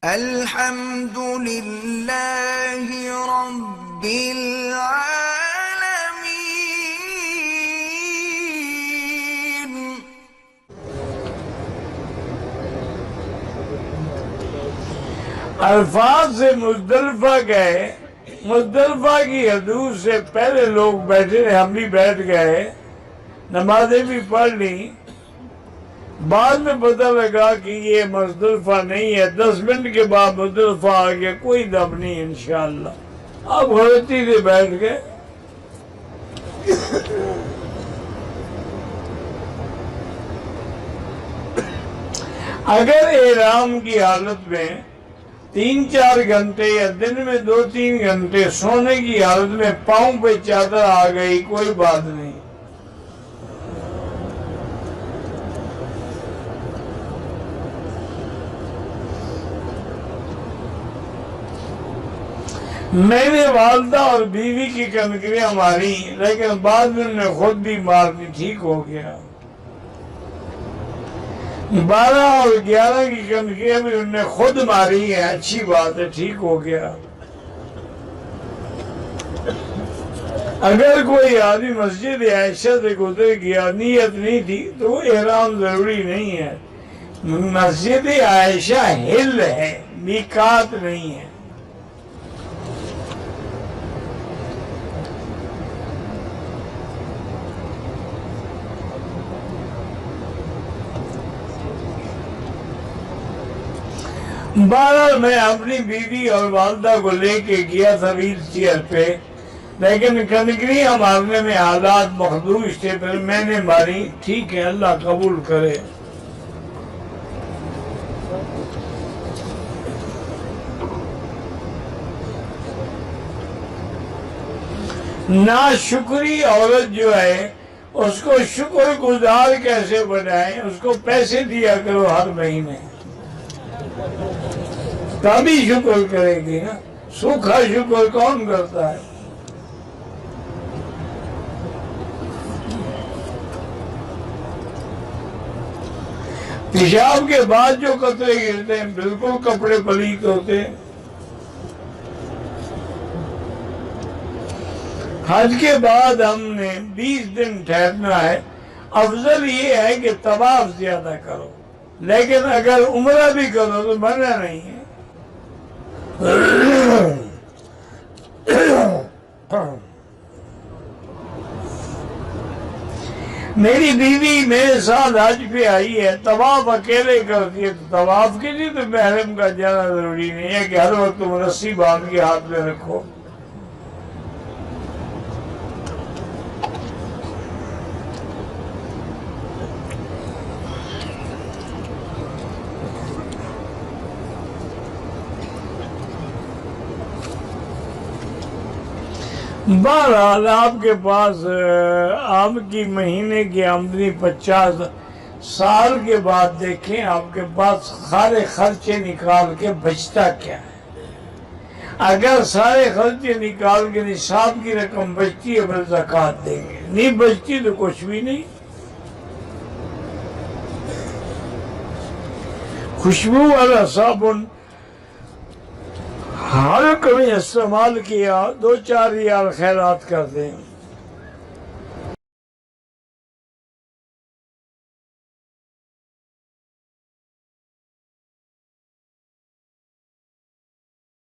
الحمد لله رب العالمين. الفاظ سے مزدلفہ گئے، مزدلفہ کی حدود سے پہلے لوگ بیٹھے، ہم بھی بیٹھ گئے، نمازیں بھی پڑھ لی۔ بعد میں پتہ لگا کہ یہ مزدلفہ نہیں ہے، 10 منٹ کے بعد مزدلفہ آ گیا، کوئی دم نہیں انشاءاللہ۔ اب غلطی سے بیٹھ گئے۔ اگر احرام کی حالت میں 3-4 گھنٹے یا دن میں 2-3 گھنٹے سونے کی حالت میں پاؤں پہ چادر آ گئی، کوئی بات نہیں۔ میں نے والدہ اور بیوی کی کنکریاں ماری، لیکن بعد میں انہوں نے خود بھی مارنی، ٹھیک ہو گیا۔ 12 اور 11 کی کنکریاں بھی انہوں نے خود ماری ہیں، اچھی بات ہے، ٹھیک ہو گیا۔ اگر کوئی آدمی مسجد عائشہ سے گزر گیا، نیت نہیں تھی تو وہ احرام ضروری نہیں ہے۔ مسجد عائشہ ہل ہے، میقات نہیں ہے۔ بہرحال میں اپنی بیوی اور والدہ کو لے کے گیا تھا ویل چیئر پہ، لیکن کنکریاں مارنے میں حالات مخدوش تھے، پھر میں نے ماری، ٹھیک ہے، اللہ قبول کرے۔ ناشکری عورت جو ہے اس کو شکر گزار کیسے بنائیں؟ اس کو پیسے دیا کرو ہر مہینے، تبھی شکر کرے گی نا۔ سوکھا شکر کون کرتا ہے؟ پیشاب کے بعد جو قطرے گرتے ہیں بالکل کپڑے پلیت ہوتے ہیں۔ حج کے بعد ہم نے 20 دن ٹھہرنا ہے۔ افضل یہ ہے کہ طواف زیادہ کرو، لیکن اگر عمرہ بھی کرو تو منع نہیں ہے۔ میری بیوی میرے ساتھ حج پہ آئی ہے، طواف اکیلے کرتی ہے، تو طواف کے لیے تو محرم کا جانا ضروری نہیں ہے کہ ہر وقت تم رسی باندھ کے ہاتھ میں رکھو۔ بہرحال آپ کے پاس آپ کی مہینے کی آمدنی 50 سال کے بعد دیکھیں آپ کے پاس سارے خرچے نکال کے بچتا کیا ہے۔ اگر سارے خرچے نکال کے نصاب کی رقم بچتی ہے پھر زکوٰۃ دیں گے، نہیں بچتی تو کچھ بھی نہیں۔ خوشبو والا صابن ہر کبھی استعمال کیا، 2-4 ریال خیرات کر دیں۔